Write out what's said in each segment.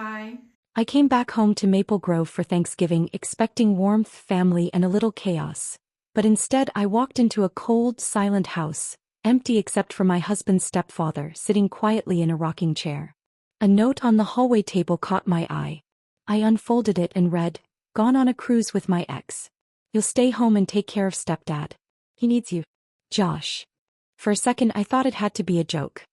Hi. I came back home to Maple Grove for Thanksgiving expecting warmth, family, and a little chaos. But instead I walked into a cold, silent house, empty except for my husband's stepfather sitting quietly in a rocking chair. A note on the hallway table caught my eye. I unfolded it and read, "Gone on a cruise with my ex. You'll stay home and take care of stepdad. He needs you. Josh." For a second I thought it had to be a joke.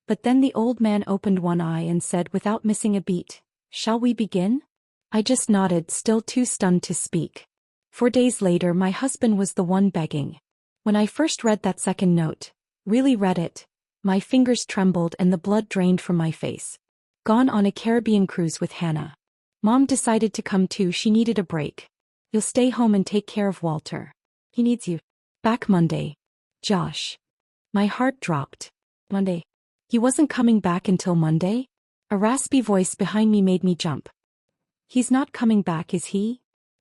But then the old man opened one eye and said without missing a beat, "Shall we begin?" I just nodded, still too stunned to speak. 4 days later my husband was the one begging. When I first read that second note, really read it, my fingers trembled and the blood drained from my face. Gone on a Caribbean cruise with Hannah. Mom decided to come too, she needed a break. You'll stay home and take care of Walter. He needs you. Back Monday. Josh. My heart dropped. Monday. He wasn't coming back until Monday? A raspy voice behind me made me jump. He's not coming back, is he?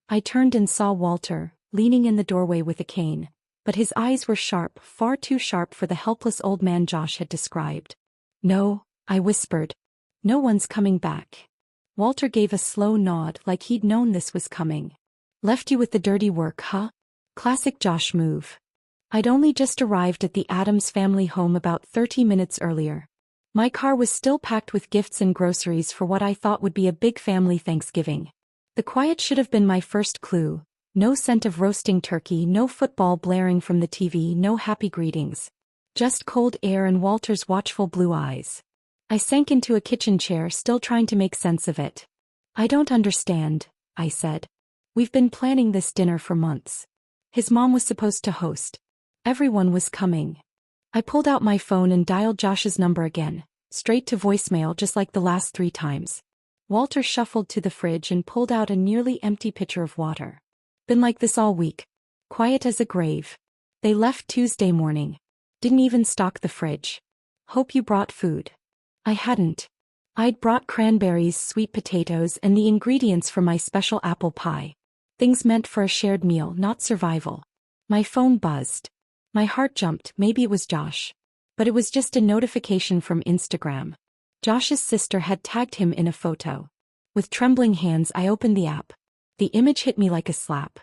I turned and saw Walter, leaning in the doorway with a cane, but his eyes were sharp, far too sharp for the helpless old man Josh had described. "No," I whispered. "No one's coming back." Walter gave a slow nod like he'd known this was coming. "Left you with the dirty work, huh?" Classic Josh move. I'd only just arrived at the Addams family home about 30 minutes earlier. My car was still packed with gifts and groceries for what I thought would be a big family Thanksgiving. The quiet should have been my first clue. No scent of roasting turkey, no football blaring from the TV, no happy greetings. Just cold air and Walter's watchful blue eyes. I sank into a kitchen chair, still trying to make sense of it. "I don't understand," I said. "We've been planning this dinner for months. His mom was supposed to host. Everyone was coming." I pulled out my phone and dialed Josh's number again, straight to voicemail just like the last 3 times. Walter shuffled to the fridge and pulled out a nearly empty pitcher of water. "Been like this all week. Quiet as a grave. They left Tuesday morning. Didn't even stock the fridge. Hope you brought food." I hadn't. I'd brought cranberries, sweet potatoes, and the ingredients for my special apple pie. Things meant for a shared meal, not survival. My phone buzzed. My heart jumped, maybe it was Josh. But it was just a notification from Instagram. Josh's sister had tagged him in a photo. With trembling hands I opened the app. The image hit me like a slap.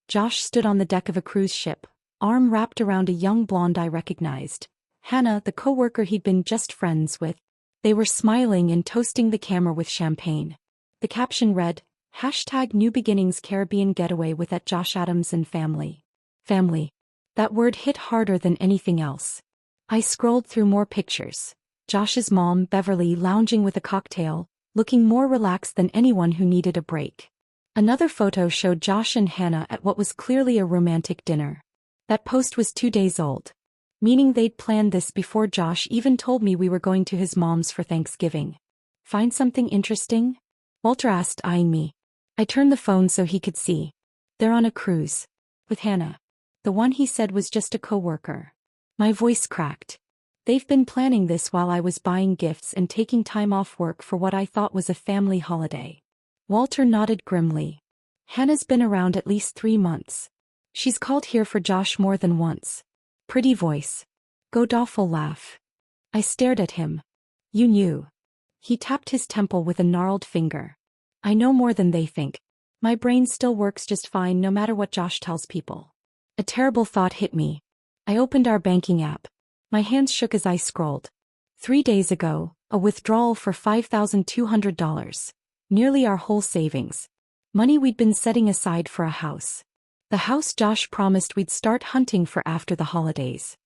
Josh stood on the deck of a cruise ship, arm wrapped around a young blonde I recognized. Hannah, the coworker he'd been just friends with. They were smiling and toasting the camera with champagne. The caption read, #New Beginnings Caribbean Getaway with at Josh Addams and family. Family. That word hit harder than anything else. I scrolled through more pictures. Josh's mom, Beverly, lounging with a cocktail, looking more relaxed than anyone who needed a break. Another photo showed Josh and Hannah at what was clearly a romantic dinner. That post was 2 days old. Meaning they'd planned this before Josh even told me we were going to his mom's for Thanksgiving. "Find something interesting?" Walter asked, eyeing me. I turned the phone so he could see. "They're on a cruise. With Hannah. The one he said was just a coworker." My voice cracked. They've been planning this while I was buying gifts and taking time off work for what I thought was a family holiday. Walter nodded grimly. "Hannah's been around at least 3 months. She's called here for Josh more than once." Pretty voice. Godawful laugh. I stared at him. "You knew." He tapped his temple with a gnarled finger. "I know more than they think. My brain still works just fine no matter what Josh tells people." A terrible thought hit me. I opened our banking app. My hands shook as I scrolled. 3 days ago, a withdrawal for $5,200. Nearly our whole savings. Money we'd been setting aside for a house. The house Josh promised we'd start hunting for after the holidays.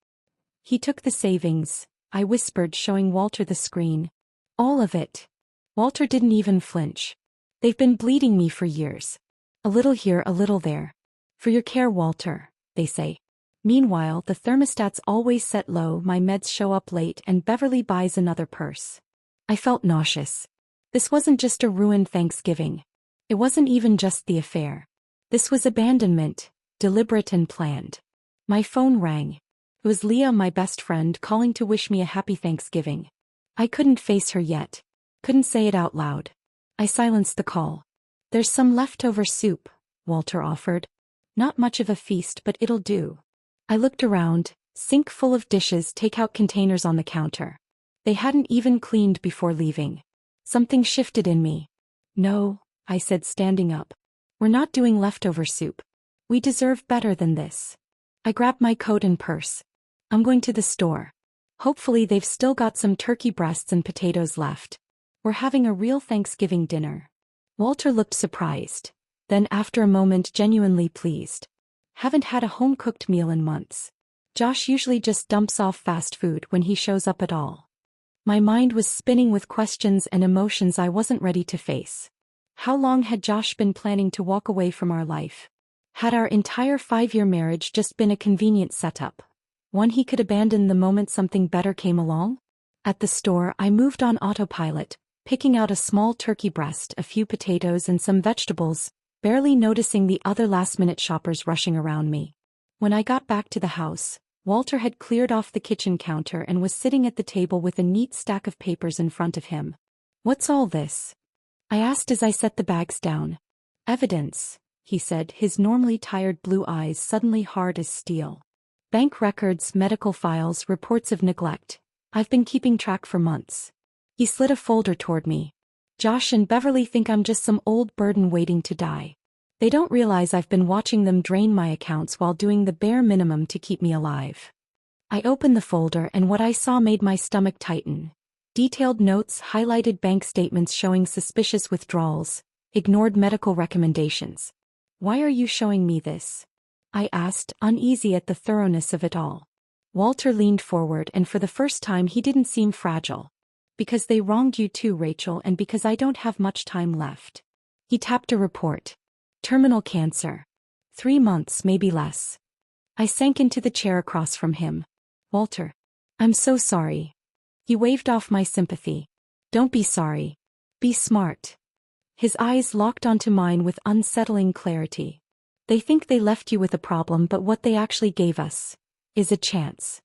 "He took the savings," I whispered, showing Walter the screen. "All of it." Walter didn't even flinch. "They've been bleeding me for years. A little here, a little there. For your care, Walter, they say. Meanwhile, the thermostat's always set low, my meds show up late, and Beverly buys another purse." I felt nauseous. This wasn't just a ruined Thanksgiving. It wasn't even just the affair. This was abandonment, deliberate and planned. My phone rang. It was Leah, my best friend, calling to wish me a happy Thanksgiving. I couldn't face her yet. Couldn't say it out loud. I silenced the call. "There's some leftover soup," Walter offered. "Not much of a feast, but it'll do." I looked around, sink full of dishes, takeout containers on the counter. They hadn't even cleaned before leaving. Something shifted in me. No, I said, standing up. We're not doing leftover soup. We deserve better than this. I grabbed my coat and purse. I'm going to the store. Hopefully they've still got some turkey breasts and potatoes left. We're having a real Thanksgiving dinner. Walter looked surprised, then after a moment genuinely pleased. Haven't had a home-cooked meal in months. Josh usually just dumps off fast food when he shows up at all. My mind was spinning with questions and emotions I wasn't ready to face. How long had Josh been planning to walk away from our life? Had our entire 5-year marriage just been a convenient setup? One he could abandon the moment something better came along? At the store, I moved on autopilot, picking out a small turkey breast, a few potatoes and some vegetables, barely noticing the other last-minute shoppers rushing around me. When I got back to the house, Walter had cleared off the kitchen counter and was sitting at the table with a neat stack of papers in front of him. "What's all this?" I asked as I set the bags down. "Evidence," he said, his normally tired blue eyes suddenly hard as steel. "Bank records, medical files, reports of neglect. I've been keeping track for months." He slid a folder toward me. "Josh and Beverly think I'm just some old burden waiting to die. They don't realize I've been watching them drain my accounts while doing the bare minimum to keep me alive." I opened the folder and what I saw made my stomach tighten. Detailed notes, highlighted bank statements showing suspicious withdrawals, ignored medical recommendations. "Why are you showing me this?" I asked, uneasy at the thoroughness of it all. Walter leaned forward and for the first time he didn't seem fragile. "Because they wronged you too, Rachel, and because I don't have much time left." He tapped a report. "Terminal cancer. 3 months, maybe less." I sank into the chair across from him. "Walter, I'm so sorry." He waved off my sympathy. "Don't be sorry. Be smart." His eyes locked onto mine with unsettling clarity. "They think they left you with a problem, but what they actually gave us is a chance."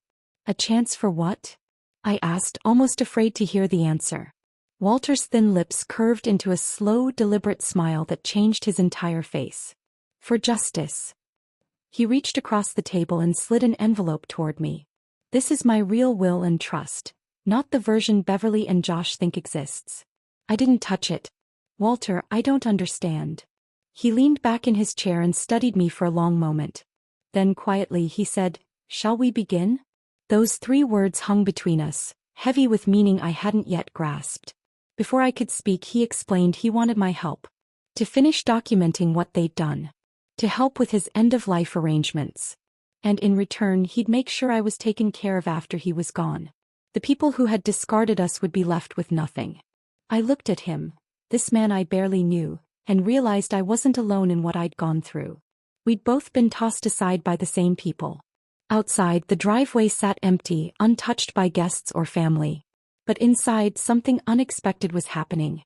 "A chance for what?" I asked, almost afraid to hear the answer. Walter's thin lips curved into a slow, deliberate smile that changed his entire face. "For justice." He reached across the table and slid an envelope toward me. "This is my real will and trust, not the version Beverly and Josh think exists." I didn't touch it. "Walter, I don't understand." He leaned back in his chair and studied me for a long moment. Then quietly he said, "Shall we begin?" Those 3 words hung between us, heavy with meaning I hadn't yet grasped. Before I could speak, he explained he wanted my help. To finish documenting what they'd done. To help with his end-of-life arrangements. And in return, he'd make sure I was taken care of after he was gone. The people who had discarded us would be left with nothing. I looked at him, this man I barely knew, and realized I wasn't alone in what I'd gone through. We'd both been tossed aside by the same people. Outside, the driveway sat empty, untouched by guests or family. But inside, something unexpected was happening.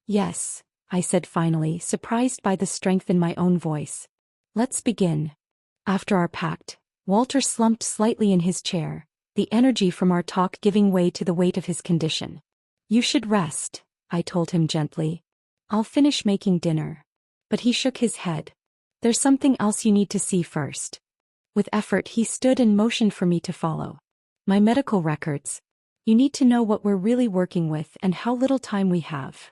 "Yes," I said finally, surprised by the strength in my own voice. "Let's begin." After our pact, Walter slumped slightly in his chair, the energy from our talk giving way to the weight of his condition. "You should rest," I told him gently. "I'll finish making dinner." But he shook his head. "There's something else you need to see first." With effort, he stood and motioned for me to follow. "My medical records. You need to know what we're really working with and how little time we have."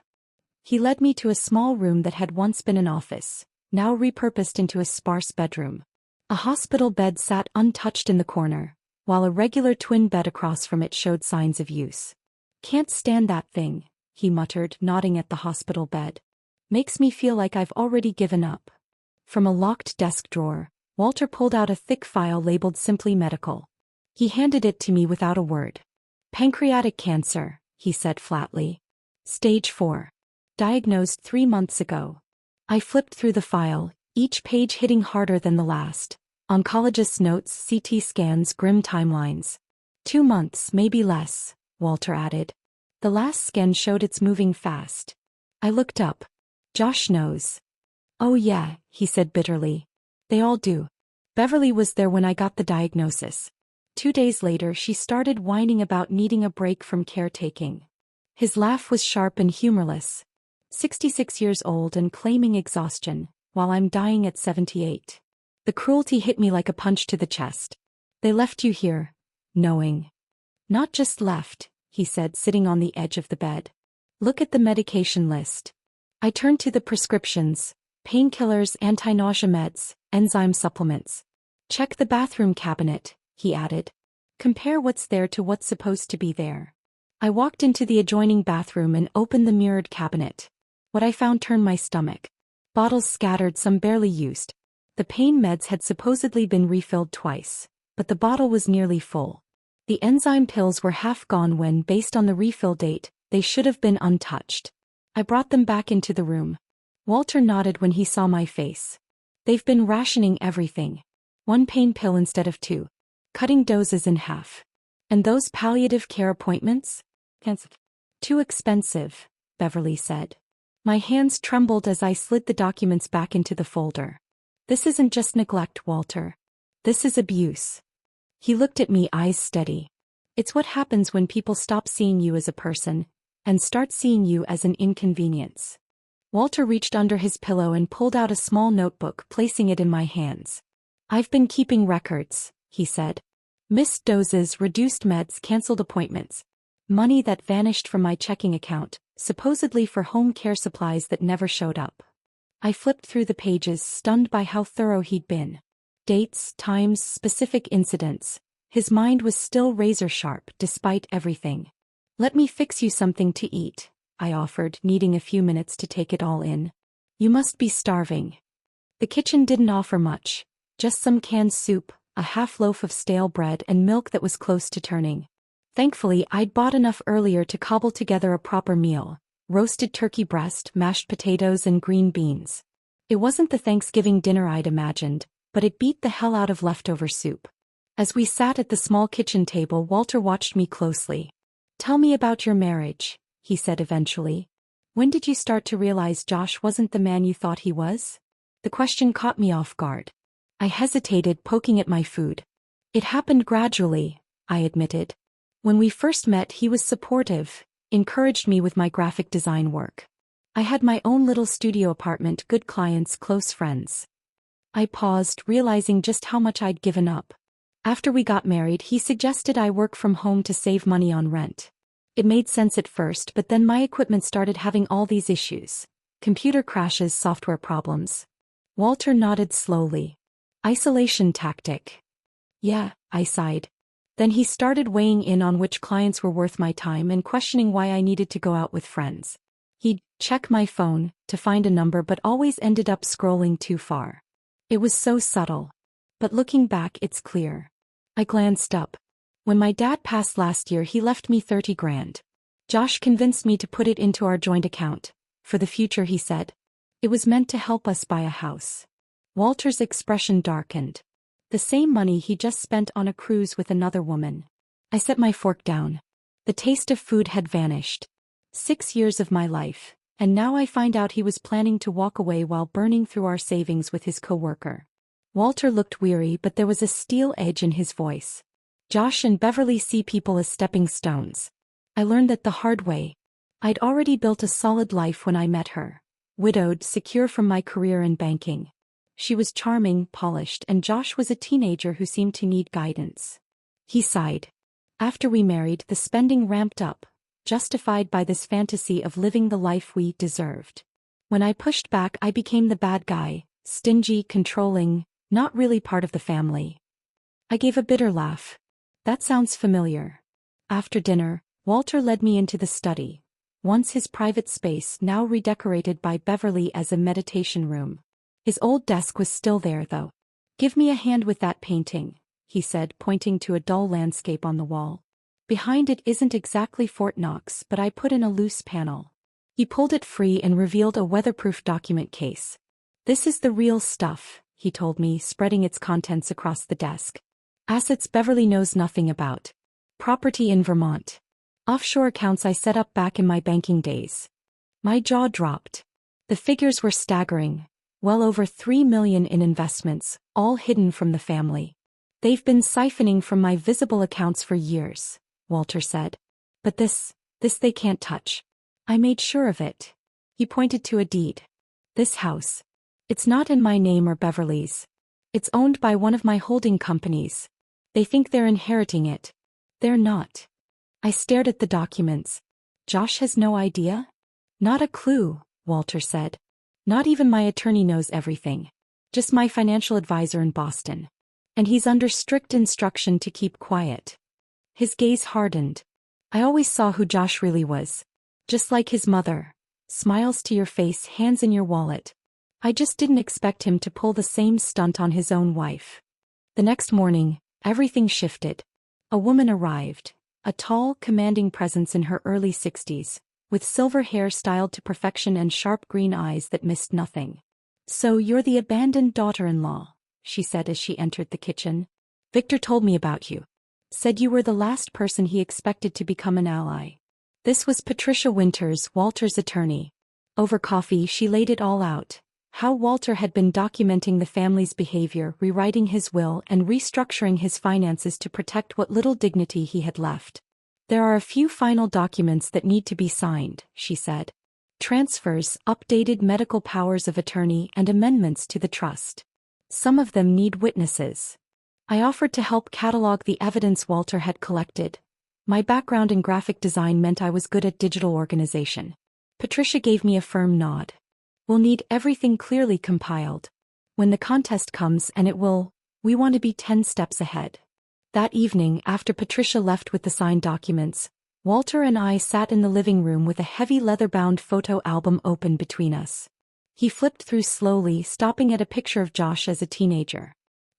He led me to a small room that had once been an office, now repurposed into a sparse bedroom. A hospital bed sat untouched in the corner, while a regular twin bed across from it showed signs of use. "Can't stand that thing," he muttered, nodding at the hospital bed. "Makes me feel like I've already given up." From a locked desk drawer, Walter pulled out a thick file labeled Simply Medical. He handed it to me without a word. "Pancreatic cancer," he said flatly. "Stage 4. Diagnosed 3 months ago." I flipped through the file, each page hitting harder than the last. Oncologist's notes, CT scans, grim timelines. 2 months, maybe less, Walter added. The last scan showed it's moving fast. I looked up. "Josh knows." "Oh yeah," he said bitterly. "They all do. Beverly was there when I got the diagnosis. 2 days later she started whining about needing a break from caretaking." His laugh was sharp and humorless. 66 years old and claiming exhaustion, while I'm dying at 78. The cruelty hit me like a punch to the chest. "They left you here, knowing." "Not just left," he said, sitting on the edge of the bed. "Look at the medication list." I turned to the prescriptions: painkillers, anti-nausea meds, enzyme supplements. Check the bathroom cabinet, he added. Compare what's there to what's supposed to be there. I walked into the adjoining bathroom and opened the mirrored cabinet. What I found turned my stomach. Bottles scattered, some barely used. The pain meds had supposedly been refilled twice, but the bottle was nearly full. The enzyme pills were half gone when, based on the refill date, they should have been untouched. I brought them back into the room. Walter nodded when he saw my face. They've been rationing everything. 1 pain pill instead of 2. Cutting doses in half. And those palliative care appointments? Too expensive, Beverly said. My hands trembled as I slid the documents back into the folder. This isn't just neglect, Walter. This is abuse. He looked at me, eyes steady. It's what happens when people stop seeing you as a person and start seeing you as an inconvenience. Walter reached under his pillow and pulled out a small notebook, placing it in my hands. I've been keeping records, he said. Missed doses, reduced meds, canceled appointments. Money that vanished from my checking account, supposedly for home care supplies that never showed up. I flipped through the pages, stunned by how thorough he'd been. Dates, times, specific incidents. His mind was still razor-sharp, despite everything. Let me fix you something to eat, I offered, needing a few minutes to take it all in. You must be starving. The kitchen didn't offer much. Just some canned soup, a half loaf of stale bread, and milk that was close to turning. Thankfully, I'd bought enough earlier to cobble together a proper meal: roasted turkey breast, mashed potatoes, and green beans. It wasn't the Thanksgiving dinner I'd imagined, but it beat the hell out of leftover soup. As we sat at the small kitchen table, Walter watched me closely. Tell me about your marriage, he said eventually. When did you start to realize Josh wasn't the man you thought he was? The question caught me off guard. I hesitated, poking at my food. It happened gradually, I admitted. When we first met, he was supportive, encouraged me with my graphic design work. I had my own little studio apartment, good clients, close friends. I paused, realizing just how much I'd given up. After we got married, he suggested I work from home to save money on rent. It made sense at first, but then my equipment started having all these issues. Computer crashes, software problems. Walter nodded slowly. Isolation tactic. Yeah, I sighed. Then he started weighing in on which clients were worth my time and questioning why I needed to go out with friends. He'd check my phone to find a number but always ended up scrolling too far. It was so subtle. But looking back, it's clear. I glanced up. When my dad passed last year, he left me 30 grand. Josh convinced me to put it into our joint account. For the future, he said. It was meant to help us buy a house. Walter's expression darkened. The same money he just spent on a cruise with another woman. I set my fork down. The taste of food had vanished. 6 years of my life, and now I find out he was planning to walk away while burning through our savings with his coworker. Walter looked weary, but there was a steel edge in his voice. Josh and Beverly see people as stepping stones. I learned that the hard way. I'd already built a solid life when I met her. Widowed, secure from my career in banking. She was charming, polished, and Josh was a teenager who seemed to need guidance. He sighed. After we married, the spending ramped up, justified by this fantasy of living the life we deserved. When I pushed back, I became the bad guy, stingy, controlling, not really part of the family. I gave a bitter laugh. That sounds familiar. After dinner, Walter led me into the study. Once his private space, now redecorated by Beverly as a meditation room. His old desk was still there, though. Give me a hand with that painting, he said, pointing to a dull landscape on the wall. Behind it isn't exactly Fort Knox, but I put in a loose panel. He pulled it free and revealed a weatherproof document case. This is the real stuff, he told me, spreading its contents across the desk. Assets Beverly knows nothing about. Property in Vermont. Offshore accounts I set up back in my banking days. My jaw dropped. The figures were staggering. Well over $3 million in investments, all hidden from the family. They've been siphoning from my visible accounts for years, Walter said. But this they can't touch. I made sure of it. He pointed to a deed. This house. It's not in my name or Beverly's. It's owned by one of my holding companies. They think they're inheriting it. They're not. I stared at the documents. Josh has no idea? Not a clue, Walter said. Not even my attorney knows everything. Just my financial advisor in Boston. And he's under strict instruction to keep quiet. His gaze hardened. I always saw who Josh really was. Just like his mother. Smiles to your face, hands in your wallet. I just didn't expect him to pull the same stunt on his own wife. The next morning, everything shifted. A woman arrived. A tall, commanding presence in her early 60s, with silver hair styled to perfection and sharp green eyes that missed nothing. So you're the abandoned daughter-in-law, she said as she entered the kitchen. Victor told me about you. Said you were the last person he expected to become an ally. This was Patricia Winters, Walter's attorney. Over coffee she laid it all out. How Walter had been documenting the family's behavior, rewriting his will and restructuring his finances to protect what little dignity he had left. There are a few final documents that need to be signed, she said. Transfers, updated medical powers of attorney and amendments to the trust. Some of them need witnesses. I offered to help catalog the evidence Walter had collected. My background in graphic design meant I was good at digital organization. Patricia gave me a firm nod. We'll need everything clearly compiled. When the contest comes, and it will, we want to be 10 steps ahead. That evening, after Patricia left with the signed documents, Walter and I sat in the living room with a heavy leather-bound photo album open between us. He flipped through slowly, stopping at a picture of Josh as a teenager.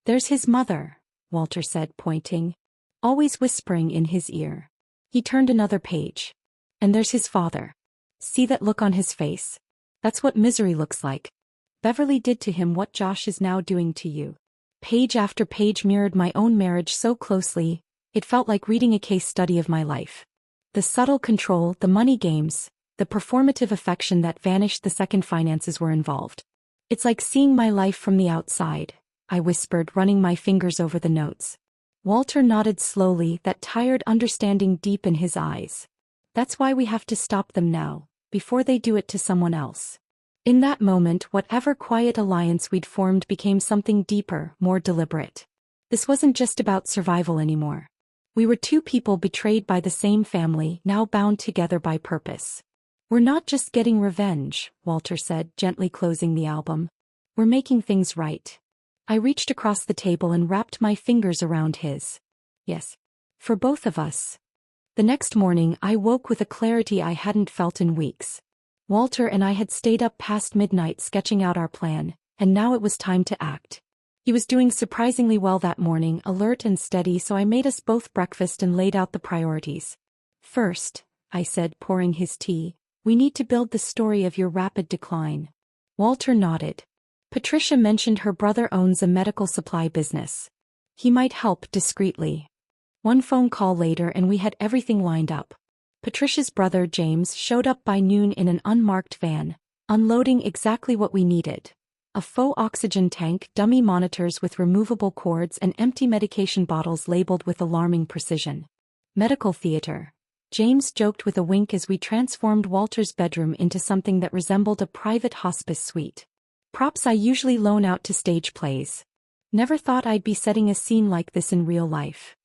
There's his mother, Walter said, pointing. Always whispering in his ear. He turned another page. And there's his father. See that look on his face? That's what misery looks like. Beverly did to him what Josh is now doing to you. Page after page mirrored my own marriage so closely, it felt like reading a case study of my life. The subtle control, the money games, the performative affection that vanished the second finances were involved. It's like seeing my life from the outside, I whispered, running my fingers over the notes. Walter nodded slowly, that tired understanding deep in his eyes. That's why we have to stop them now, before they do it to someone else. In that moment, whatever quiet alliance we'd formed became something deeper, more deliberate. This wasn't just about survival anymore. We were two people betrayed by the same family, now bound together by purpose. We're not just getting revenge, Walter said, gently closing the album. We're making things right. I reached across the table and wrapped my fingers around his. Yes. For both of us. The next morning I woke with a clarity I hadn't felt in weeks. Walter and I had stayed up past midnight sketching out our plan, and now it was time to act. He was doing surprisingly well that morning, alert and steady, so I made us both breakfast and laid out the priorities. First, I said, pouring his tea, we need to build the story of your rapid decline. Walter nodded. Patricia mentioned her brother owns a medical supply business. He might help discreetly. One phone call later and we had everything lined up. Patricia's brother James showed up by noon in an unmarked van, unloading exactly what we needed. A faux oxygen tank, dummy monitors with removable cords and empty medication bottles labeled with alarming precision. Medical theater. James joked with a wink as we transformed Walter's bedroom into something that resembled a private hospice suite. Props I usually loan out to stage plays. Never thought I'd be setting a scene like this in real life.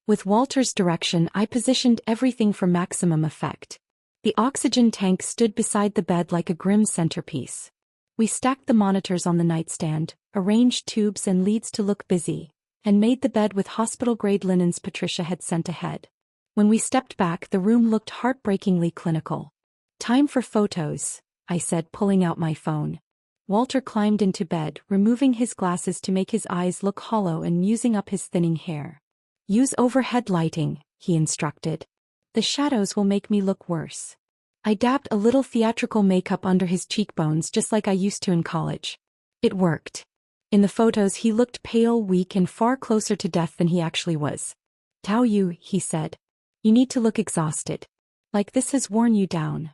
With Walter's direction, I positioned everything for maximum effect. The oxygen tank stood beside the bed like a grim centerpiece. We stacked the monitors on the nightstand, arranged tubes and leads to look busy, and made the bed with hospital-grade linens Patricia had sent ahead. When we stepped back, the room looked heartbreakingly clinical. Time for photos, I said, pulling out my phone. Walter climbed into bed, removing his glasses to make his eyes look hollow and musing up his thinning hair. Use overhead lighting, he instructed. The shadows will make me look worse. I dabbed a little theatrical makeup under his cheekbones just like I used to in college. It worked. In the photos he looked pale, weak and far closer to death than he actually was. Tao Yu, he said. You need to look exhausted. Like this has worn you down.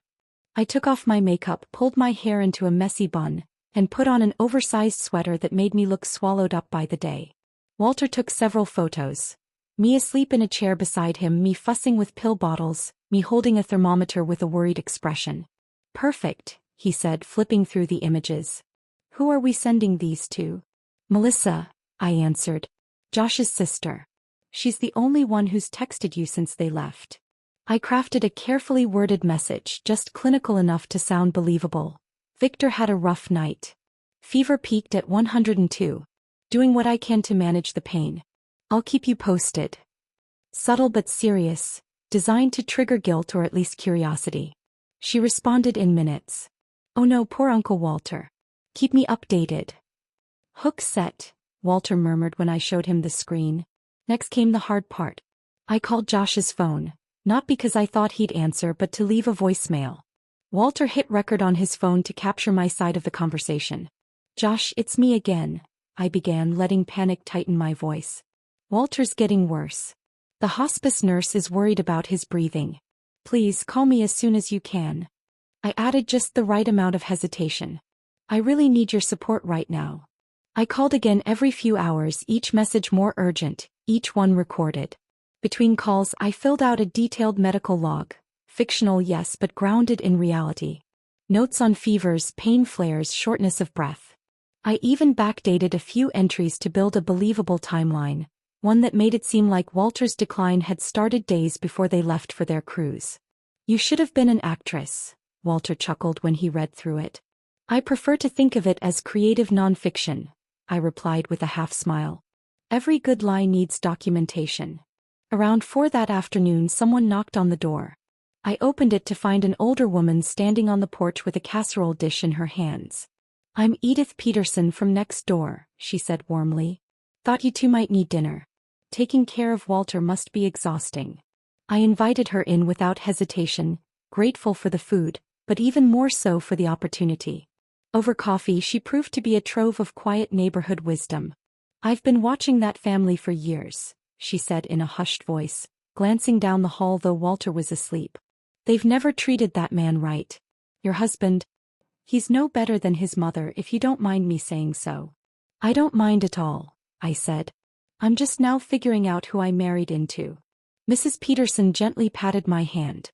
I took off my makeup, pulled my hair into a messy bun, and put on an oversized sweater that made me look swallowed up by the day. Walter took several photos. Me asleep in a chair beside him, me fussing with pill bottles, me holding a thermometer with a worried expression. Perfect, he said, flipping through the images. Who are we sending these to? Melissa, I answered. Josh's sister. She's the only one who's texted you since they left. I crafted a carefully worded message, just clinical enough to sound believable. Victor had a rough night. Fever peaked at 102. Doing what I can to manage the pain. I'll keep you posted. Subtle but serious, designed to trigger guilt or at least curiosity. She responded in minutes. Oh no, poor Uncle Walter. Keep me updated. Hook set, Walter murmured when I showed him the screen. Next came the hard part. I called Josh's phone, not because I thought he'd answer but to leave a voicemail. Walter hit record on his phone to capture my side of the conversation. Josh, it's me again, I began, letting panic tighten my voice. Walter's getting worse. The hospice nurse is worried about his breathing. Please call me as soon as you can. I added just the right amount of hesitation. I really need your support right now. I called again every few hours, each message more urgent, each one recorded. Between calls I filled out a detailed medical log. Fictional, yes, but grounded in reality. Notes on fevers, pain flares, shortness of breath. I even backdated a few entries to build a believable timeline, one that made it seem like Walter's decline had started days before they left for their cruise. You should have been an actress, Walter chuckled when he read through it. I prefer to think of it as creative nonfiction, I replied with a half smile. Every good lie needs documentation. Around 4 that afternoon someone knocked on the door. I opened it to find an older woman standing on the porch with a casserole dish in her hands. I'm Edith Peterson from next door, she said warmly. Thought you two might need dinner. Taking care of Walter must be exhausting. I invited her in without hesitation, grateful for the food, but even more so for the opportunity. Over coffee she proved to be a trove of quiet neighborhood wisdom. I've been watching that family for years, she said in a hushed voice, glancing down the hall though Walter was asleep. They've never treated that man right. Your husband? He's no better than his mother, if you don't mind me saying so. I don't mind at all, I said. I'm just now figuring out who I married into. Mrs. Peterson gently patted my hand.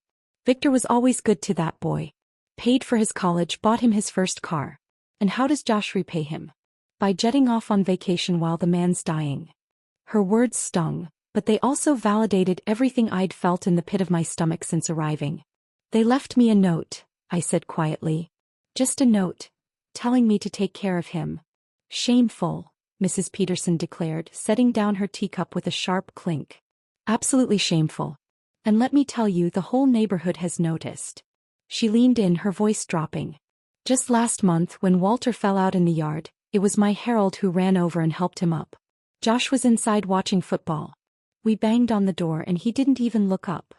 Victor was always good to that boy. Paid for his college, bought him his first car. And how does Josh repay him? By jetting off on vacation while the man's dying. Her words stung, but they also validated everything I'd felt in the pit of my stomach since arriving. They left me a note, I said quietly. Just a note, telling me to take care of him. Shameful, Mrs. Peterson declared, setting down her teacup with a sharp clink. Absolutely shameful. And let me tell you, the whole neighborhood has noticed. She leaned in, her voice dropping. Just last month, when Walter fell out in the yard, it was my Harold who ran over and helped him up. Josh was inside watching football. We banged on the door and he didn't even look up.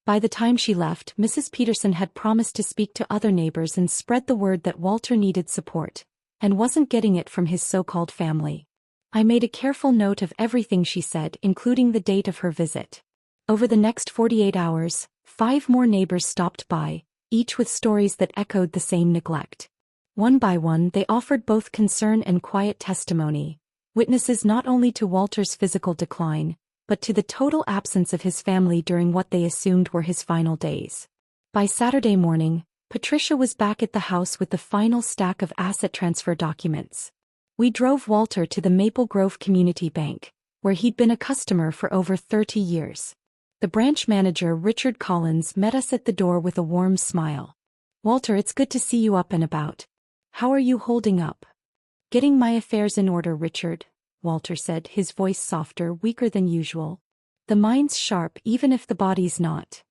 By the time she left, Mrs. Peterson had promised to speak to other neighbors and spread the word that Walter needed support, and wasn't getting it from his so-called family. I made a careful note of everything she said, including the date of her visit. Over the next 48 hours, 5 more neighbors stopped by, each with stories that echoed the same neglect. One by one they offered both concern and quiet testimony, witnesses not only to Walter's physical decline, but to the total absence of his family during what they assumed were his final days. By Saturday morning, Patricia was back at the house with the final stack of asset transfer documents. We drove Walter to the Maple Grove Community Bank, where he'd been a customer for over 30 years. The branch manager, Richard Collins, met us at the door with a warm smile. Walter, it's good to see you up and about. How are you holding up? Getting my affairs in order, Richard, Walter said, his voice softer, weaker than usual. The mind's sharp even if the body's not.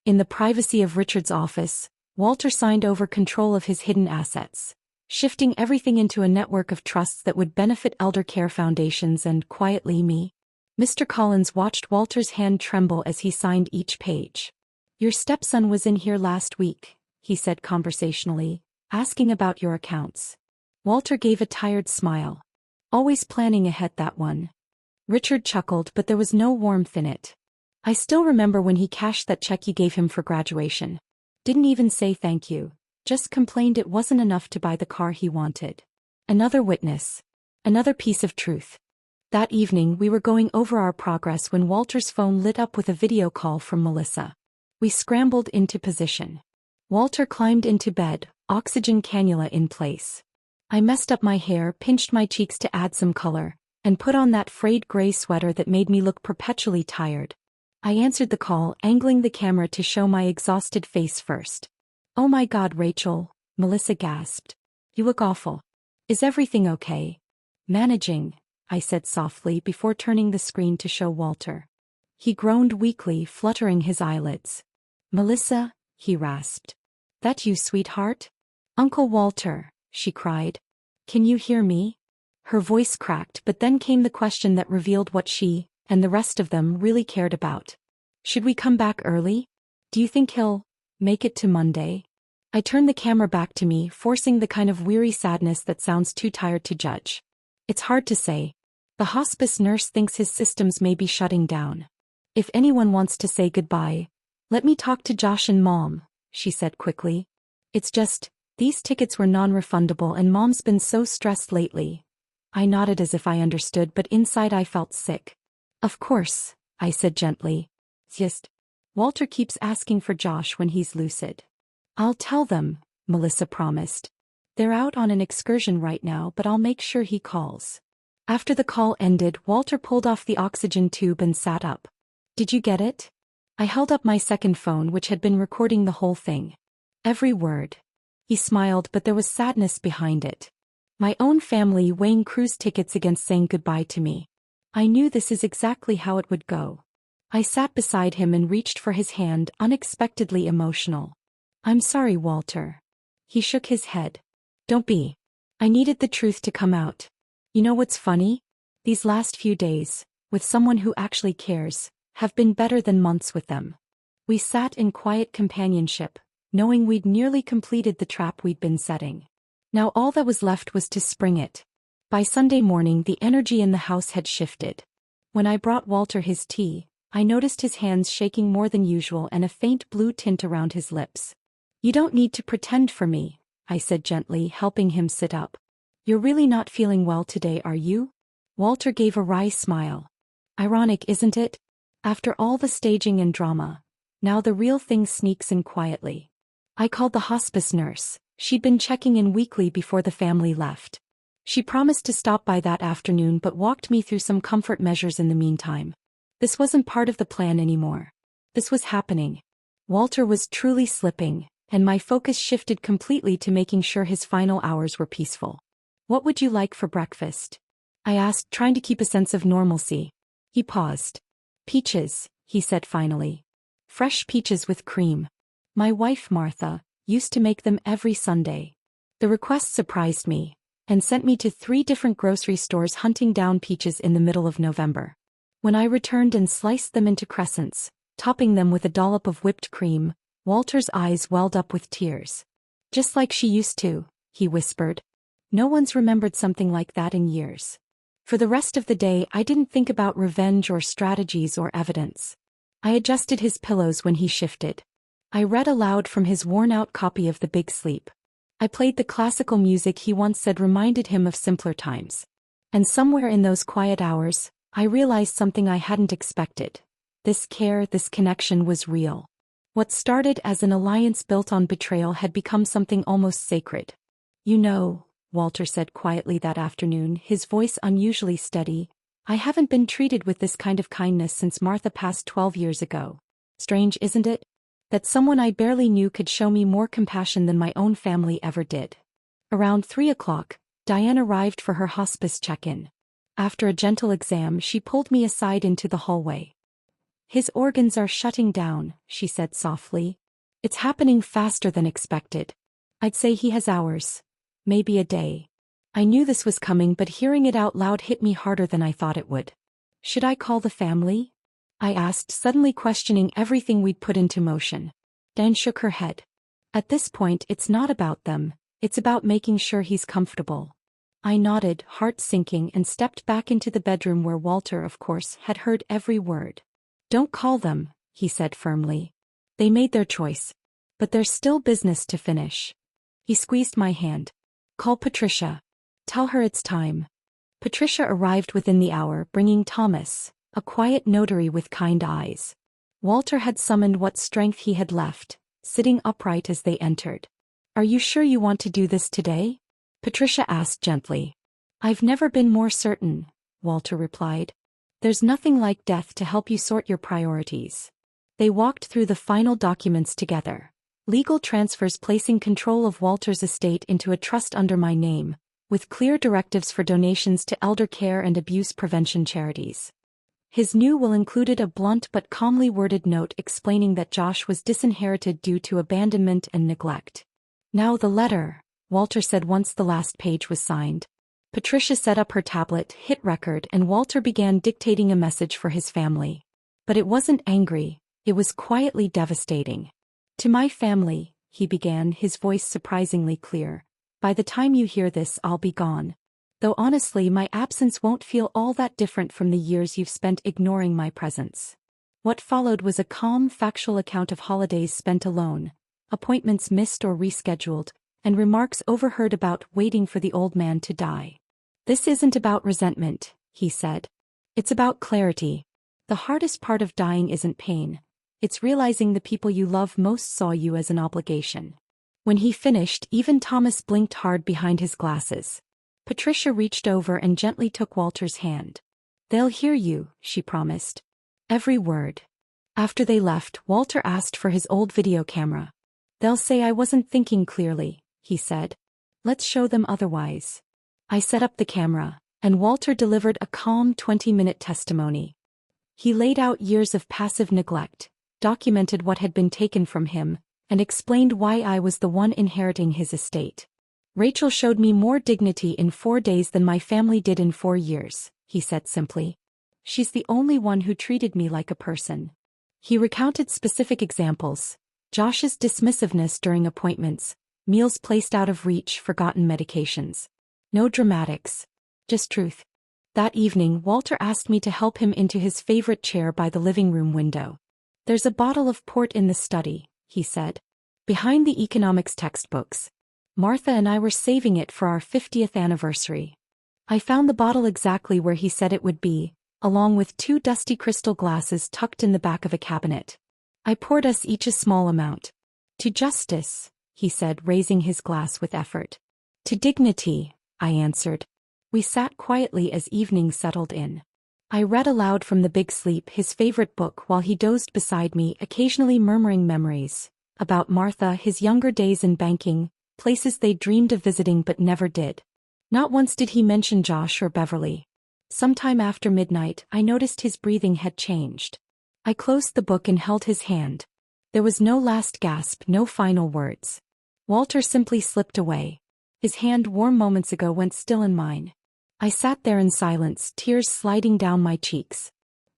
In the privacy of Richard's office, Walter signed over control of his hidden assets, shifting everything into a network of trusts that would benefit elder care foundations and, quietly, me. Mr. Collins watched Walter's hand tremble as he signed each page. Your stepson was in here last week, he said conversationally, asking about your accounts. Walter gave a tired smile. Always planning ahead, that one. Richard chuckled, but there was no warmth in it. I still remember when he cashed that check you gave him for graduation. Didn't even say thank you. Just complained it wasn't enough to buy the car he wanted. Another witness. Another piece of truth. That evening we were going over our progress when Walter's phone lit up with a video call from Melissa. We scrambled into position. Walter climbed into bed, oxygen cannula in place. I messed up my hair, pinched my cheeks to add some color, and put on that frayed gray sweater that made me look perpetually tired. I answered the call, angling the camera to show my exhausted face first. Oh my God, Rachel, Melissa gasped. You look awful. Is everything okay? Managing, I said softly before turning the screen to show Walter. He groaned weakly, fluttering his eyelids. Melissa, he rasped. That you, sweetheart? Uncle Walter, she cried. Can you hear me? Her voice cracked, but then came the question that revealed what she, and the rest of them, really cared about. Should we come back early? Do you think he'll make it to Monday? I turned the camera back to me, forcing the kind of weary sadness that sounds too tired to judge. It's hard to say. The hospice nurse thinks his systems may be shutting down. If anyone wants to say goodbye, let me talk to Josh and Mom, she said quickly. It's just, these tickets were non-refundable and Mom's been so stressed lately. I nodded as if I understood, but inside I felt sick. Of course, I said gently. Just, Walter keeps asking for Josh when he's lucid. I'll tell them, Melissa promised. They're out on an excursion right now, but I'll make sure he calls. After the call ended, Walter pulled off the oxygen tube and sat up. Did you get it? I held up my second phone, which had been recording the whole thing. Every word. He smiled, but there was sadness behind it. My own family weighing cruise tickets against saying goodbye to me. I knew this is exactly how it would go. I sat beside him and reached for his hand, unexpectedly emotional. I'm sorry, Walter. He shook his head. Don't be. I needed the truth to come out. You know what's funny? These last few days, with someone who actually cares, have been better than months with them. We sat in quiet companionship, knowing we'd nearly completed the trap we'd been setting. Now all that was left was to spring it. By Sunday morning, the energy in the house had shifted. When I brought Walter his tea, I noticed his hands shaking more than usual and a faint blue tint around his lips. You don't need to pretend for me, I said gently, helping him sit up. You're really not feeling well today, are you? Walter gave a wry smile. Ironic, isn't it? After all the staging and drama, now the real thing sneaks in quietly. I called the hospice nurse. She'd been checking in weekly before the family left. She promised to stop by that afternoon but walked me through some comfort measures in the meantime. This wasn't part of the plan anymore. This was happening. Walter was truly slipping, and my focus shifted completely to making sure his final hours were peaceful. What would you like for breakfast? I asked, trying to keep a sense of normalcy. He paused. Peaches, he said finally. Fresh peaches with cream. My wife, Martha, used to make them every Sunday. The request surprised me, and sent me to 3 different grocery stores hunting down peaches in the middle of November. When I returned and sliced them into crescents, topping them with a dollop of whipped cream, Walter's eyes welled up with tears. Just like she used to, he whispered. No one's remembered something like that in years. For the rest of the day, I didn't think about revenge or strategies or evidence. I adjusted his pillows when he shifted. I read aloud from his worn-out copy of The Big Sleep. I played the classical music he once said reminded him of simpler times. And somewhere in those quiet hours, I realized something I hadn't expected. This care, this connection was real. What started as an alliance built on betrayal had become something almost sacred. You know, Walter said quietly that afternoon, his voice unusually steady, I haven't been treated with this kind of kindness since Martha passed 12 years ago. Strange, isn't it? That someone I barely knew could show me more compassion than my own family ever did. Around 3 o'clock, Diane arrived for her hospice check-in. After a gentle exam, she pulled me aside into the hallway. His organs are shutting down, she said softly. It's happening faster than expected. I'd say he has hours. Maybe a day. I knew this was coming, but hearing it out loud hit me harder than I thought it would. Should I call the family? I asked, suddenly questioning everything we'd put into motion. Diane shook her head. At this point, it's not about them, it's about making sure he's comfortable. I nodded, heart sinking, and stepped back into the bedroom where Walter, of course, had heard every word. Don't call them, he said firmly. They made their choice. But there's still business to finish. He squeezed my hand. Call Patricia. Tell her it's time. Patricia arrived within the hour, bringing Thomas, a quiet notary with kind eyes. Walter had summoned what strength he had left, sitting upright as they entered. Are you sure you want to do this today? Patricia asked gently. I've never been more certain, Walter replied. There's nothing like death to help you sort your priorities. They walked through the final documents together, Legal transfers placing control of Walter's estate into a trust under my name, with clear directives for donations to elder care and abuse prevention charities. His new will included a blunt but calmly worded note explaining that Josh was disinherited due to abandonment and neglect. "Now the letter," Walter said once the last page was signed. Patricia set up her tablet, hit record, and Walter began dictating a message for his family. But it wasn't angry, it was quietly devastating. "To my family," he began, his voice surprisingly clear. "By the time you hear this, I'll be gone. Though honestly, my absence won't feel all that different from the years you've spent ignoring my presence." What followed was a calm, factual account of holidays spent alone, appointments missed or rescheduled, and remarks overheard about waiting for the old man to die. "This isn't about resentment," he said. "It's about clarity. The hardest part of dying isn't pain. It's realizing the people you love most saw you as an obligation." When he finished, even Thomas blinked hard behind his glasses. Patricia reached over and gently took Walter's hand. "They'll hear you," she promised. "Every word." After they left, Walter asked for his old video camera. "They'll say I wasn't thinking clearly," he said. "Let's show them otherwise." I set up the camera, and Walter delivered a calm 20-minute testimony. He laid out years of passive neglect, documented what had been taken from him, and explained why I was the one inheriting his estate. "Rachel showed me more dignity in 4 days than my family did in 4 years, he said simply. "She's the only one who treated me like a person." He recounted specific examples: Josh's dismissiveness during appointments, meals placed out of reach, forgotten medications. No dramatics. Just truth. That evening, Walter asked me to help him into his favorite chair by the living room window. "There's a bottle of port in the study," he said. "Behind the economics textbooks. Martha and I were saving it for our 50th anniversary." I found the bottle exactly where he said it would be, along with 2 dusty crystal glasses tucked in the back of a cabinet. I poured us each a small amount. "To justice," he said, raising his glass with effort. "To dignity," I answered. We sat quietly as evening settled in. I read aloud from The Big Sleep, his favorite book, while he dozed beside me, occasionally murmuring memories about Martha, his younger days in banking, places they dreamed of visiting but never did. Not once did he mention Josh or Beverly. Sometime after midnight, I noticed his breathing had changed. I closed the book and held his hand. There was no last gasp, no final words. Walter simply slipped away. His hand, warm moments ago, went still in mine. I sat there in silence, tears sliding down my cheeks.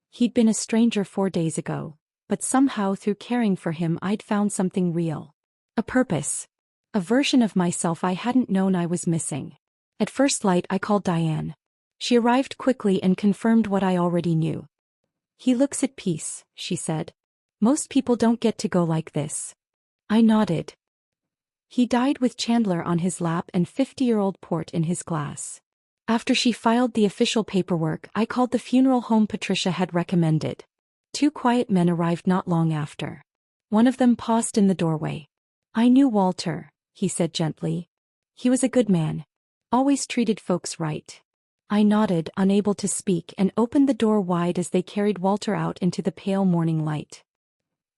He'd been a stranger 4 days ago, but somehow through caring for him I'd found something real. A purpose. A version of myself I hadn't known I was missing. At first light, I called Diane. She arrived quickly and confirmed what I already knew. "He looks at peace," she said. "Most people don't get to go like this." I nodded. "He died with Chandler on his lap and 50-year-old port in his glass." After she filed the official paperwork, I called the funeral home Patricia had recommended. 2 quiet men arrived not long after. One of them paused in the doorway. "I knew Walter," he said gently. "He was a good man. Always treated folks right." I nodded, unable to speak, and opened the door wide as they carried Walter out into the pale morning light.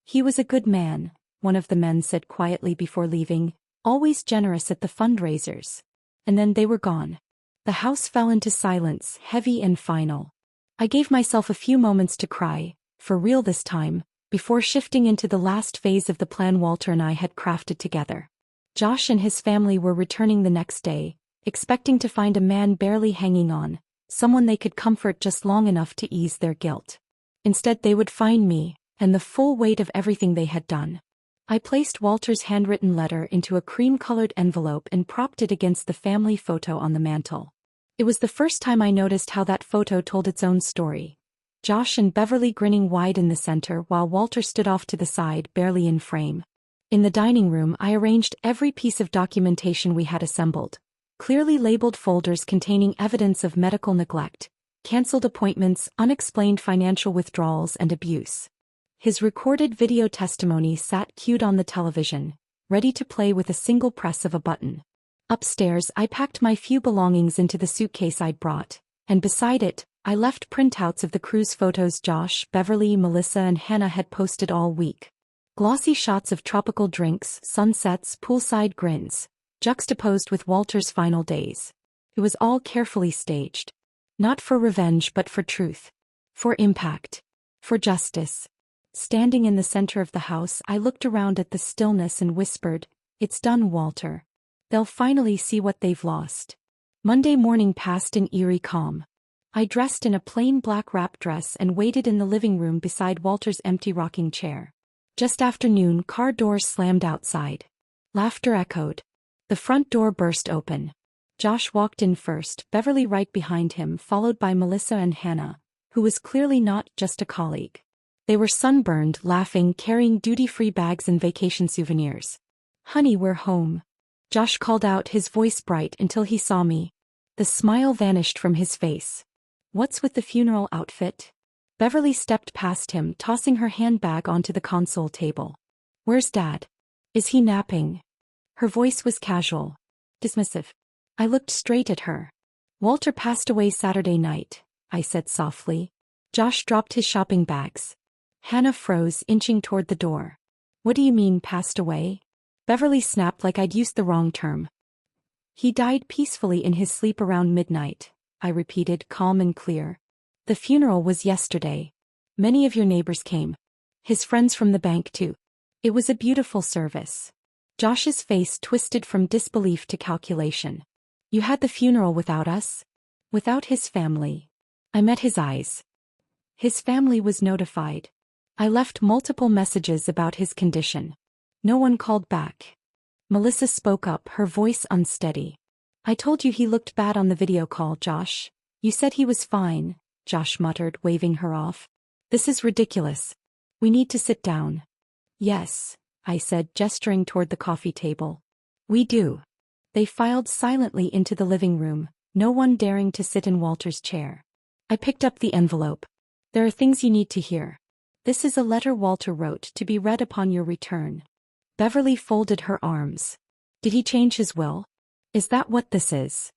"He was a good man," one of the men said quietly before leaving, "always generous at the fundraisers." And then they were gone. The house fell into silence, heavy and final. I gave myself a few moments to cry, for real this time, before shifting into the last phase of the plan Walter and I had crafted together. Josh and his family were returning the next day, expecting to find a man barely hanging on, someone they could comfort just long enough to ease their guilt. Instead, they would find me, and the full weight of everything they had done. I placed Walter's handwritten letter into a cream-colored envelope and propped it against the family photo on the mantel. It was the first time I noticed how that photo told its own story. Josh and Beverly grinning wide in the center while Walter stood off to the side, barely in frame. In the dining room, I arranged every piece of documentation we had assembled. Clearly labeled folders containing evidence of medical neglect, canceled appointments, unexplained financial withdrawals, and abuse. His recorded video testimony sat cued on the television, ready to play with a single press of a button. Upstairs, I packed my few belongings into the suitcase I'd brought, and beside it, I left printouts of the cruise photos Josh, Beverly, Melissa, and Hannah had posted all week. Glossy shots of tropical drinks, sunsets, poolside grins, juxtaposed with Walter's final days. It was all carefully staged. Not for revenge but for truth. For impact. For justice. Standing in the center of the house, I looked around at the stillness and whispered, "It's done, Walter. They'll finally see what they've lost." Monday morning passed in eerie calm. I dressed in a plain black wrap dress and waited in the living room beside Walter's empty rocking chair. Just after noon, car doors slammed outside. Laughter echoed. The front door burst open. Josh walked in first, Beverly right behind him, followed by Melissa and Hannah, who was clearly not just a colleague. They were sunburned, laughing, carrying duty-free bags and vacation souvenirs. "Honey, we're home." Josh called out, his voice bright, until he saw me. The smile vanished from his face. "What's with the funeral outfit?" Beverly stepped past him, tossing her handbag onto the console table. "Where's Dad? Is he napping?" Her voice was casual. Dismissive. I looked straight at her. "Walter passed away Saturday night," I said softly. Josh dropped his shopping bags. Hannah froze, inching toward the door. "What do you mean, passed away?" Beverly snapped like I'd used the wrong term. "He died peacefully in his sleep around midnight," I repeated, calm and clear. "The funeral was yesterday. Many of your neighbors came. His friends from the bank too. It was a beautiful service." Josh's face twisted from disbelief to calculation. "You had the funeral without us? Without his family?" I met his eyes. "His family was notified. I left multiple messages about his condition. No one called back." Melissa spoke up, her voice unsteady. "I told you he looked bad on the video call, Josh. You said he was fine," Josh muttered, waving her off. "This is ridiculous. We need to sit down." "Yes," I said, gesturing toward the coffee table. "We do." They filed silently into the living room, no one daring to sit in Walter's chair. I picked up the envelope. "There are things you need to hear. This is a letter Walter wrote to be read upon your return." Beverly folded her arms. "Did he change his will? Is that what this is?"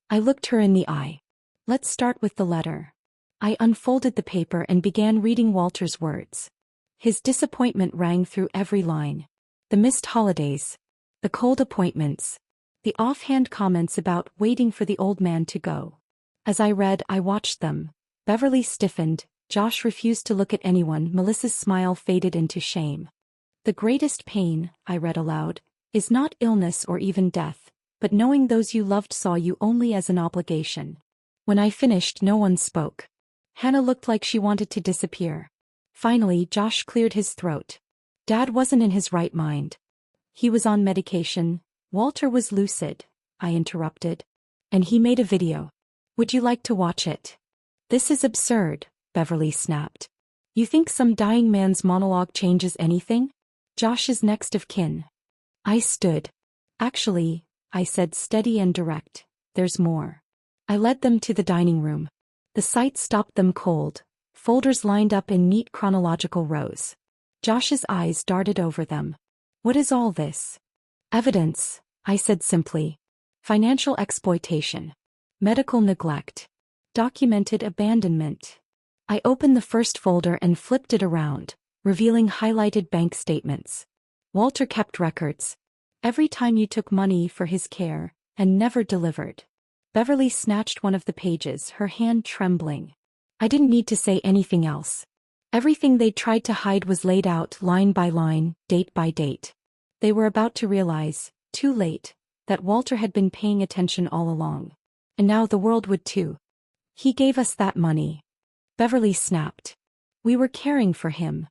I looked her in the eye. "Let's start with the letter." I unfolded the paper and began reading Walter's words. His disappointment rang through every line. The missed holidays. The cold appointments. The offhand comments about waiting for the old man to go. As I read, I watched them. Beverly stiffened, Josh refused to look at anyone, Melissa's smile faded into shame. "The greatest pain," I read aloud, "is not illness or even death, but knowing those you loved saw you only as an obligation." When I finished, no one spoke. Hannah looked like she wanted to disappear. Finally, Josh cleared his throat. "Dad wasn't in his right mind. He was on medication. Walter was lucid," I interrupted. "And he made a video. Would you like to watch it?" "This is absurd," Beverly snapped. "You think some dying man's monologue changes anything? Josh is next of kin." I stood. "Actually," I said, steady and direct, "there's more." I led them to the dining room. The sight stopped them cold. Folders lined up in neat chronological rows. Josh's eyes darted over them. "What is all this?" "Evidence," I said simply. "Financial exploitation. Medical neglect. Documented abandonment." I opened the first folder and flipped it around, revealing highlighted bank statements. Walter kept records. Every time you took money for his care, and never delivered. Beverly snatched one of the pages, her hand trembling. I didn't need to say anything else. Everything they'd tried to hide was laid out line by line, date by date. They were about to realize, too late, that Walter had been paying attention all along. And now the world would too. "He gave us that money," Beverly snapped. "We were caring for him.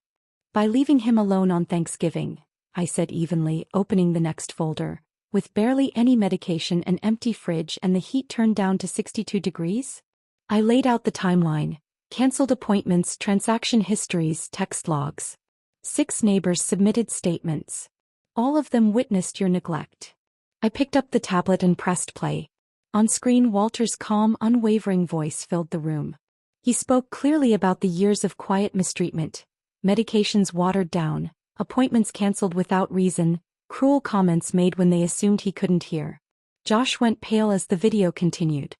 By leaving him alone on Thanksgiving," I said evenly, opening the next folder, "with barely any medication, an empty fridge, and the heat turned down to 62 degrees? I laid out the timeline, canceled appointments, transaction histories, text logs. 6 neighbors submitted statements. All of them witnessed your neglect." I picked up the tablet and pressed play. On screen, Walter's calm, unwavering voice filled the room. He spoke clearly about the years of quiet mistreatment, medications watered down, appointments canceled without reason, cruel comments made when they assumed he couldn't hear. Josh went pale as the video continued.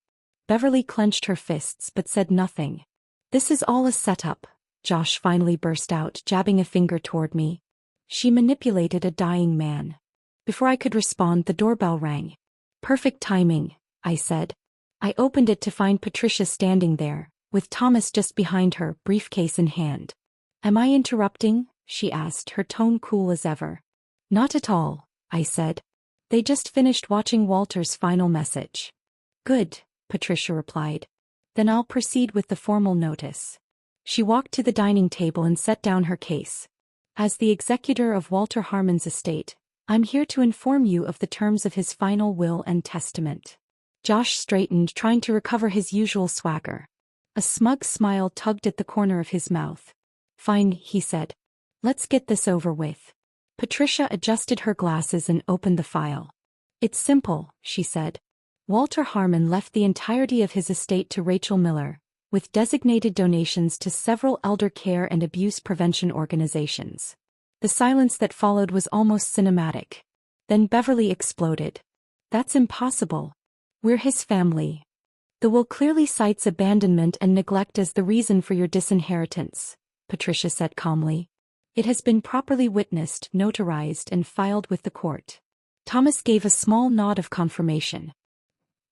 Beverly clenched her fists but said nothing. "This is all a setup," Josh finally burst out, jabbing a finger toward me. She manipulated a dying man. Before I could respond, the doorbell rang. Perfect timing, I said. I opened it to find Patricia standing there, with Thomas just behind her, briefcase in hand. Am I interrupting? She asked, her tone cool as ever. Not at all, I said. They just finished watching Walter's final message. Good, Patricia replied. Then I'll proceed with the formal notice. She walked to the dining table and set down her case. As the executor of Walter Harmon's estate, I'm here to inform you of the terms of his final will and testament. Josh straightened, trying to recover his usual swagger. A smug smile tugged at the corner of his mouth. Fine, he said. Let's get this over with. Patricia adjusted her glasses and opened the file. It's simple, she said. Walter Harmon left the entirety of his estate to Rachel Miller, with designated donations to several elder care and abuse prevention organizations. The silence that followed was almost cinematic. Then Beverly exploded. That's impossible. We're his family. The will clearly cites abandonment and neglect as the reason for your disinheritance, Patricia said calmly. It has been properly witnessed, notarized, and filed with the court. Thomas gave a small nod of confirmation.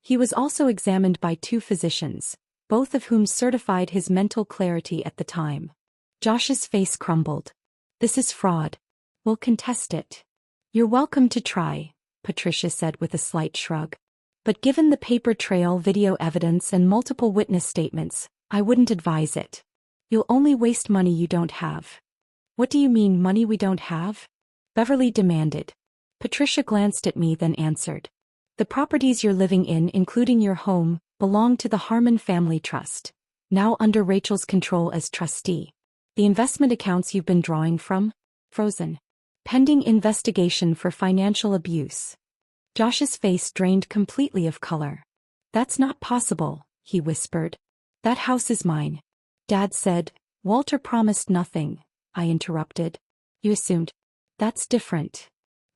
He was also examined by 2 physicians, both of whom certified his mental clarity at the time. Josh's face crumbled. This is fraud. We'll contest it. You're welcome to try, Patricia said with a slight shrug. But given the paper trail, video evidence, and multiple witness statements, I wouldn't advise it. You'll only waste money you don't have. What do you mean, money we don't have? Beverly demanded. Patricia glanced at me, then answered. The properties you're living in, including your home, belong to the Harmon Family Trust, now under Rachel's control as trustee. The investment accounts you've been drawing from? Frozen. Pending investigation for financial abuse. Josh's face drained completely of color. That's not possible, he whispered. That house is mine. Dad said. Walter promised nothing, I interrupted. You assumed. That's different.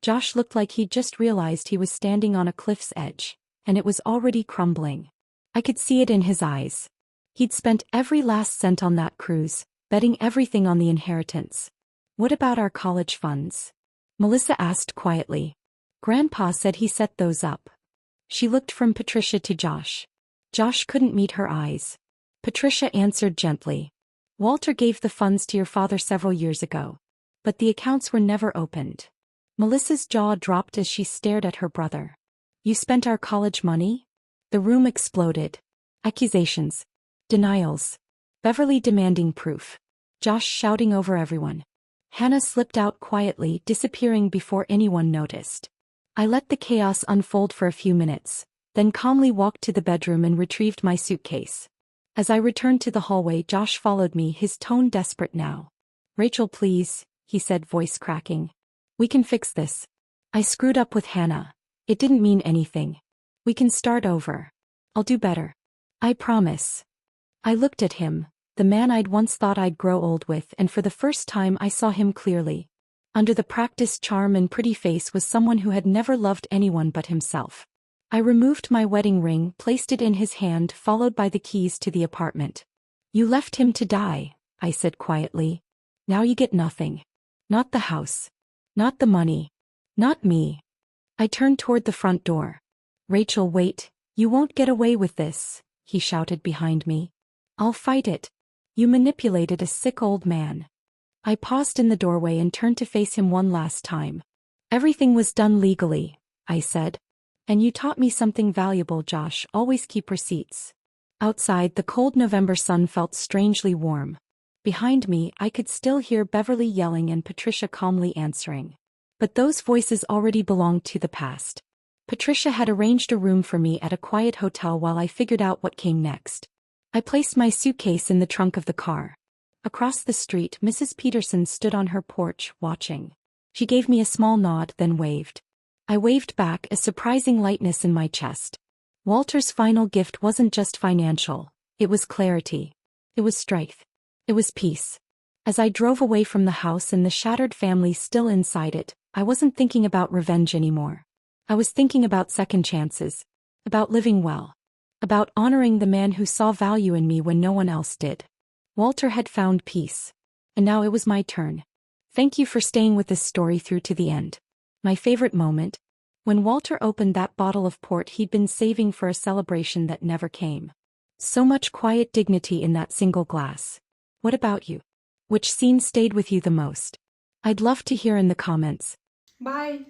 Josh looked like he'd just realized he was standing on a cliff's edge, and it was already crumbling. I could see it in his eyes. He'd spent every last cent on that cruise, betting everything on the inheritance. What about our college funds? Melissa asked quietly. Grandpa said he set those up. She looked from Patricia to Josh. Josh couldn't meet her eyes. Patricia answered gently. Walter gave the funds to your father several years ago. But the accounts were never opened. Melissa's jaw dropped as she stared at her brother. You spent our college money? The room exploded. Accusations. Denials. Beverly demanding proof. Josh shouting over everyone. Hannah slipped out quietly, disappearing before anyone noticed. I let the chaos unfold for a few minutes, then calmly walked to the bedroom and retrieved my suitcase. As I returned to the hallway, Josh followed me, his tone desperate now. Rachel, please, he said, voice cracking. We can fix this. I screwed up with Hannah. It didn't mean anything. We can start over. I'll do better. I promise. I looked at him, the man I'd once thought I'd grow old with, and for the first time I saw him clearly. Under the practiced charm and pretty face was someone who had never loved anyone but himself. I removed my wedding ring, placed it in his hand, followed by the keys to the apartment. You left him to die, I said quietly. Now you get nothing. Not the house. Not the money. Not me. I turned toward the front door. Rachel, wait. You won't get away with this, he shouted behind me. I'll fight it. You manipulated a sick old man. I paused in the doorway and turned to face him one last time. Everything was done legally, I said. And you taught me something valuable, Josh. Always keep receipts. Outside, the cold November sun felt strangely warm. Behind me, I could still hear Beverly yelling and Patricia calmly answering. But those voices already belonged to the past. Patricia had arranged a room for me at a quiet hotel while I figured out what came next. I placed my suitcase in the trunk of the car. Across the street, Mrs. Peterson stood on her porch, watching. She gave me a small nod, then waved. I waved back, a surprising lightness in my chest. Walter's final gift wasn't just financial. It was clarity. It was strength. It was peace. As I drove away from the house and the shattered family still inside it, I wasn't thinking about revenge anymore. I was thinking about second chances. About living well. About honoring the man who saw value in me when no one else did. Walter had found peace. And now it was my turn. Thank you for staying with this story through to the end. My favorite moment? When Walter opened that bottle of port he'd been saving for a celebration that never came. So much quiet dignity in that single glass. What about you? Which scene stayed with you the most? I'd love to hear in the comments. Bye.